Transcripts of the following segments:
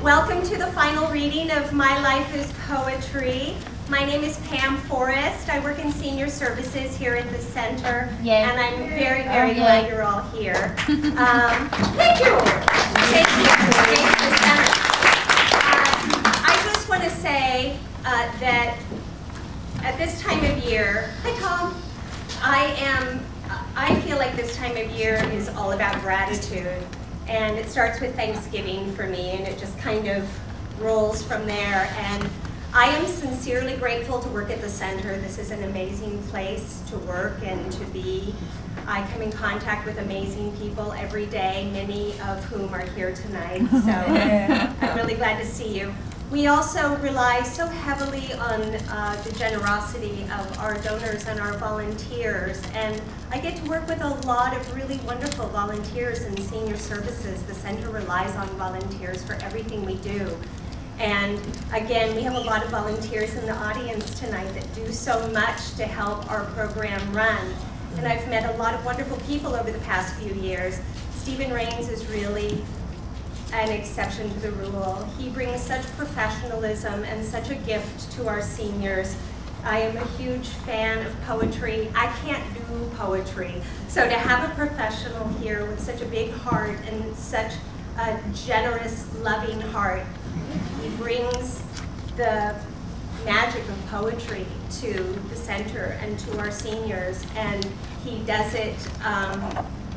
Welcome to the final reading of My Life is Poetry. My name is Pam Forrest. I work in senior services here at the center, and I'm very, very glad you're all here. Thank you. Thank you. Thank you, Center. I just want to say that at this time of year, hi Tom, I feel like this time of year is all about gratitude. And it starts with Thanksgiving for me, and it just kind of rolls from there. And I am sincerely grateful to work at the center. This is an amazing place to work and to be. I come in contact with amazing people every day, many of whom are here tonight. So I'm really glad to see you. We also rely so heavily on the generosity of our donors and our volunteers, and I get to work with a lot of really wonderful volunteers in senior services. The center relies on volunteers for everything we do. And again, we have a lot of volunteers in the audience tonight that do so much to help our program run. And I've met a lot of wonderful people over the past few years. Stephen Rains is really an exception to the rule. He brings such professionalism and such a gift to our seniors. I am a huge fan of poetry. I can't do poetry. So to have a professional here with such a big heart and such a generous, loving heart, he brings the magic of poetry to the center and to our seniors, and he does it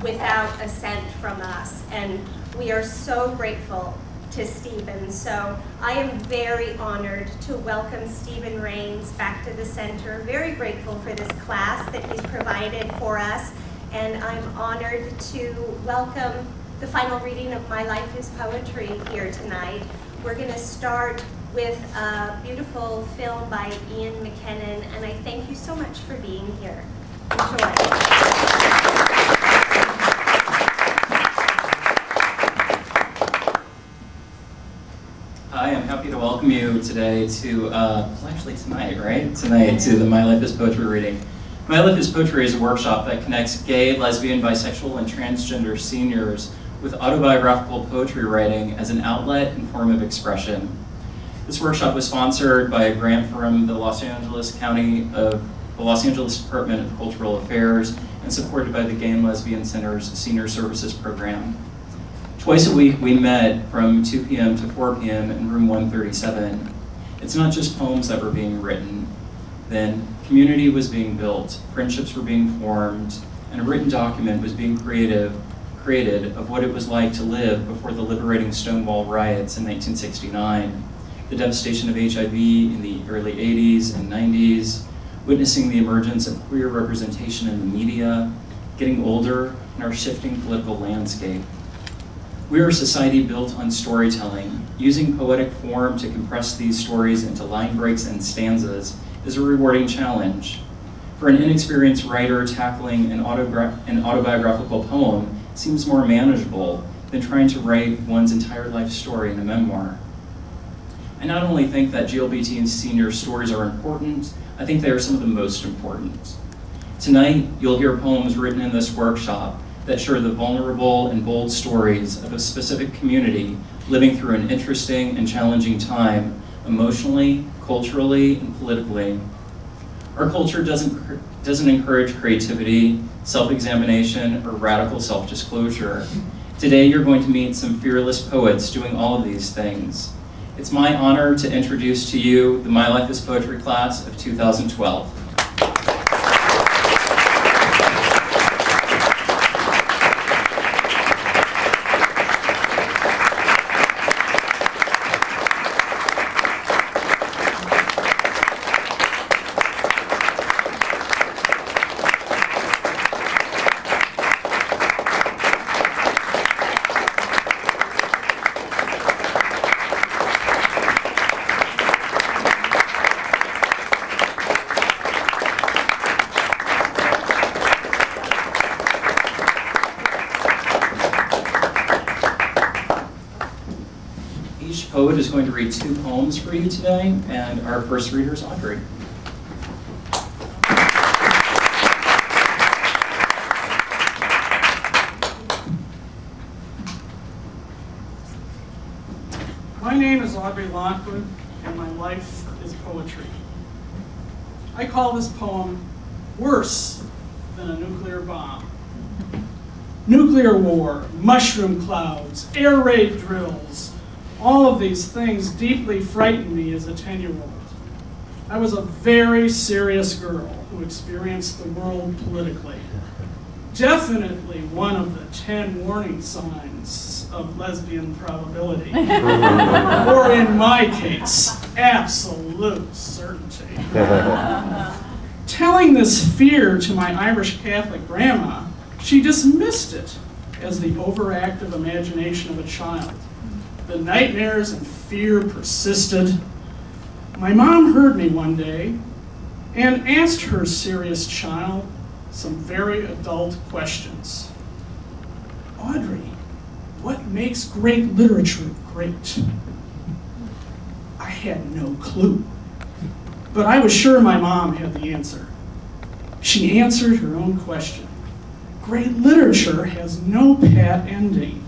without a cent from us. And we are so grateful to Stephen. So I am very honored to welcome Stephen Rains back to the center. Very grateful for this class that he's provided for us. And I'm honored to welcome the final reading of My Life is Poetry here tonight. We're going to start with a beautiful film by Ian McKinnon, and I thank you so much for being here. Enjoy. Hi, I'm happy to welcome you today to, actually tonight, right? Tonight to the My Life is Poetry reading. My Life is Poetry is a workshop that connects gay, lesbian, bisexual, and transgender seniors with autobiographical poetry writing as an outlet and form of expression. This workshop was sponsored by a grant from the Los Angeles Department of Cultural Affairs and supported by the Gay and Lesbian Center's Senior Services Program. Twice a week we met from 2 p.m. to 4 p.m. in room 137. It's not just poems that were being written. Then community was being built, friendships were being formed, and a written document was being created of what it was like to live before the liberating Stonewall riots in 1969, the devastation of HIV in the early 80s and 90s, witnessing the emergence of queer representation in the media, getting older, and our shifting political landscape. We are a society built on storytelling. Using poetic form to compress these stories into line breaks and stanzas is a rewarding challenge. For an inexperienced writer, tackling an autobiographical poem seems more manageable than trying to write one's entire life story in a memoir. I not only think that GLBT and senior stories are important, I think they are some of the most important. Tonight, you'll hear poems written in this workshop that share the vulnerable and bold stories of a specific community living through an interesting and challenging time, emotionally, culturally, and politically. Our culture doesn't encourage creativity, self-examination, or radical self-disclosure. Today, you're going to meet some fearless poets doing all of these things. It's my honor to introduce to you the My Life is Poetry class of 2012. Each poet is going to read 2 poems for you today, and our first reader is Audrey. My name is Audrey Lockwood, and my life is poetry. I call this poem Worse Than a Nuclear Bomb. Nuclear war, mushroom clouds, air raid drills, all of these things deeply frightened me as a 10-year-old. I was a very serious girl who experienced the world politically. Definitely one of the 10 warning signs of lesbian probability. Or in my case, absolute certainty. Telling this fear to my Irish Catholic grandma, she dismissed it as the overactive imagination of a child. The nightmares and fear persisted. My mom heard me one day and asked her serious child some very adult questions. Audrey, what makes great literature great? I had no clue, but I was sure my mom had the answer. She answered her own question. Great literature has no pat ending.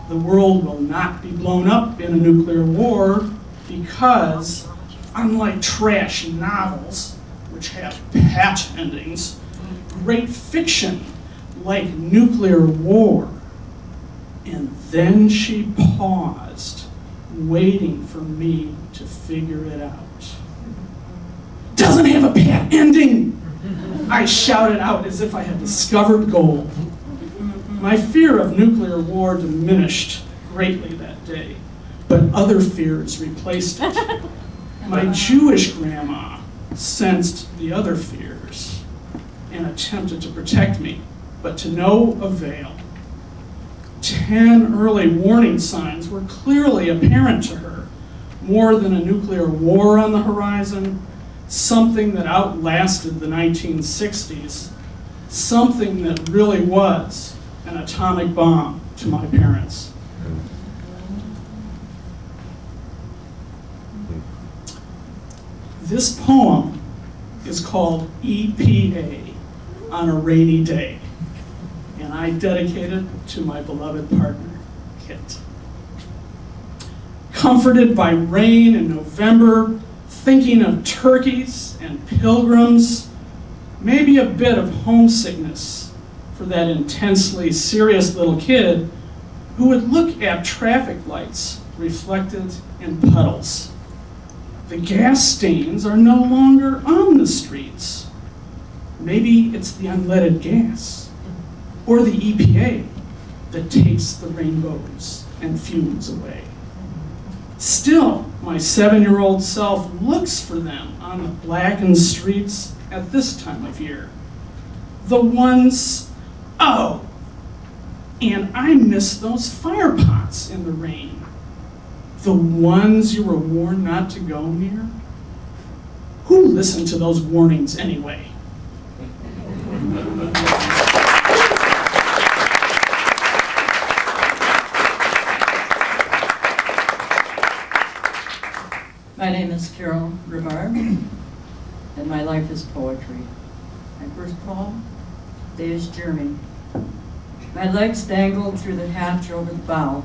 The world will not be blown up in a nuclear war because, unlike trash novels, which have pat endings, great fiction, like nuclear war. And then she paused, waiting for me to figure it out. Doesn't have a pat ending! I shouted out as if I had discovered gold. My fear of nuclear war diminished greatly that day, but other fears replaced it. My Jewish grandma sensed the other fears and attempted to protect me, but to no avail. 10 early warning signs were clearly apparent to her. More than a nuclear war on the horizon, something that outlasted the 1960s, something that really was an atomic bomb to my parents. This poem is called EPA, On a Rainy Day, and I dedicate it to my beloved partner, Kit. Comforted by rain in November, thinking of turkeys and pilgrims, maybe a bit of homesickness for that intensely serious little kid who would look at traffic lights reflected in puddles. The gas stains are no longer on the streets. Maybe it's the unleaded gas, or the EPA that takes the rainbows and fumes away. Still, my 7-year-old self looks for them on the blackened streets at this time of year. The ones, oh, and I miss those fire pots in the rain. The ones you were warned not to go near? Who listened to those warnings anyway? My name is Carol Rivard, and my life is poetry. My first poem, Day's Journey. My legs dangled through the hatch over the bow,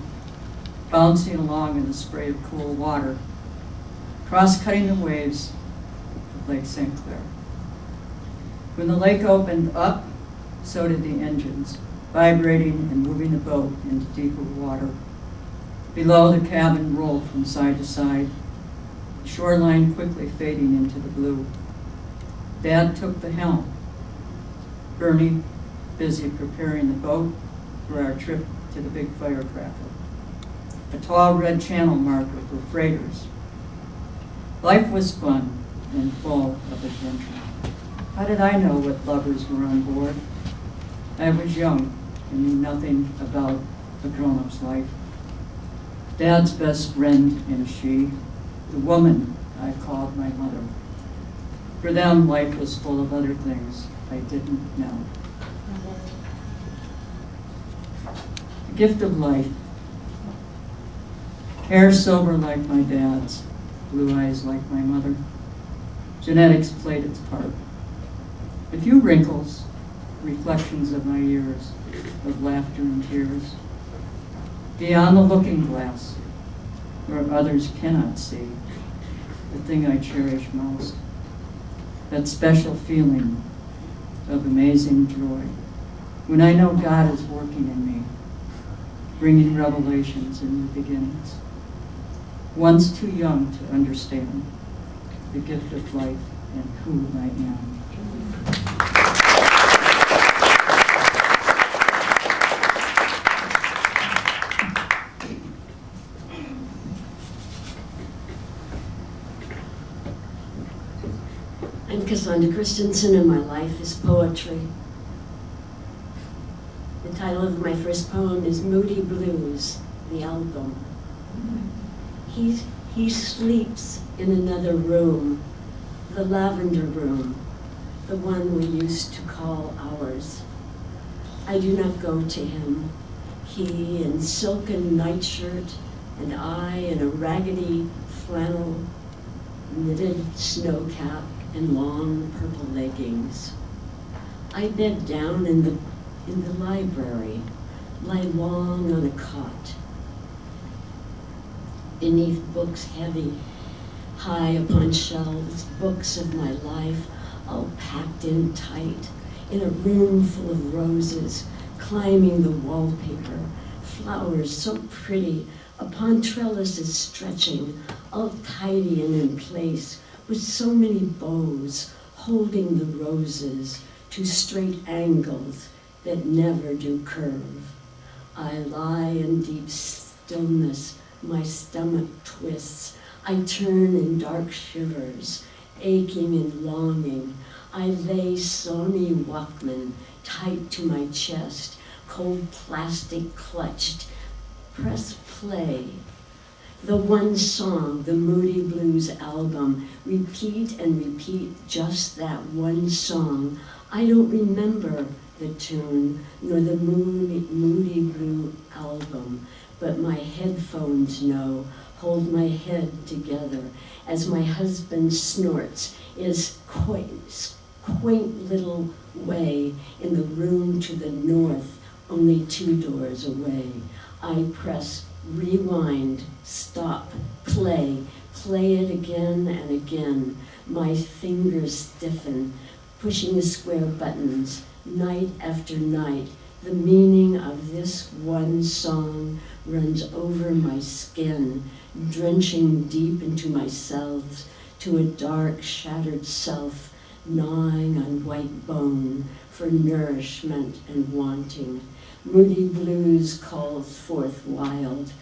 bouncing along in a spray of cool water, cross-cutting the waves of Lake St. Clair. When the lake opened up, so did the engines, vibrating and moving the boat into deeper water. Below, the cabin rolled from side to side, the shoreline quickly fading into the blue. Dad took the helm, Bernie busy preparing the boat for our trip to the big firecracker, a tall red channel marker for freighters. Life was fun and full of adventure. How did I know what lovers were on board? I was young and knew nothing about a grown-up's life. Dad's best friend and she, the woman I called my mother. For them, life was full of other things I didn't know. The gift of life. Hair silver like my dad's, blue eyes like my mother. Genetics played its part. A few wrinkles, reflections of my years, of laughter and tears. Beyond the looking glass, where others cannot see, the thing I cherish most. That special feeling of amazing joy, when I know God is working in me, bringing revelations and new beginnings. Once too young to understand the gift of life and who I am. I'm Cassandra Christensen, and my life is poetry. The title of my first poem is Moody Blues, the album. He sleeps in another room, the lavender room, the one we used to call ours. I do not go to him. He in silken nightshirt, and I in a raggedy flannel knitted snow cap and long purple leggings. I bed down in the library, lie long on a cot, beneath books heavy, high upon shelves, books of my life, all packed in tight, in a room full of roses, climbing the wallpaper, flowers so pretty, upon trellises stretching, all tidy and in place, with so many bows, holding the roses to straight angles that never do curve. I lie in deep stillness, my stomach twists. I turn in dark shivers, aching and longing. I lay Sony Walkman tight to my chest, cold plastic clutched. Press play. The one song, the Moody Blues album, repeat and repeat just that one song. I don't remember the tune, nor the Moody Blue album, but my headphones know, hold my head together as my husband snorts his quaint little way in the room to the north, only 2 doors away. I press rewind, stop, play it again and again. My fingers stiffen, pushing the square buttons, night after night. The meaning of this one song runs over my skin, drenching deep into my cells, to a dark, shattered self, gnawing on white bone for nourishment and wanting. Moody Blues calls forth wild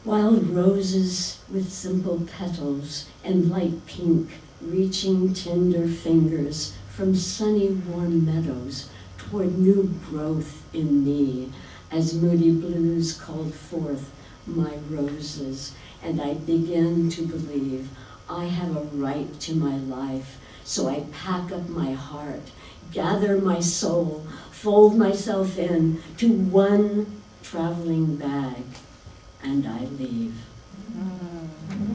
roses with simple petals and light pink, reaching tender fingers from sunny warm meadows toward new growth in me, as Moody Blues called forth my roses, and I begin to believe I have a right to my life. So I pack up my heart, gather my soul, fold myself in to one traveling bag, and I leave.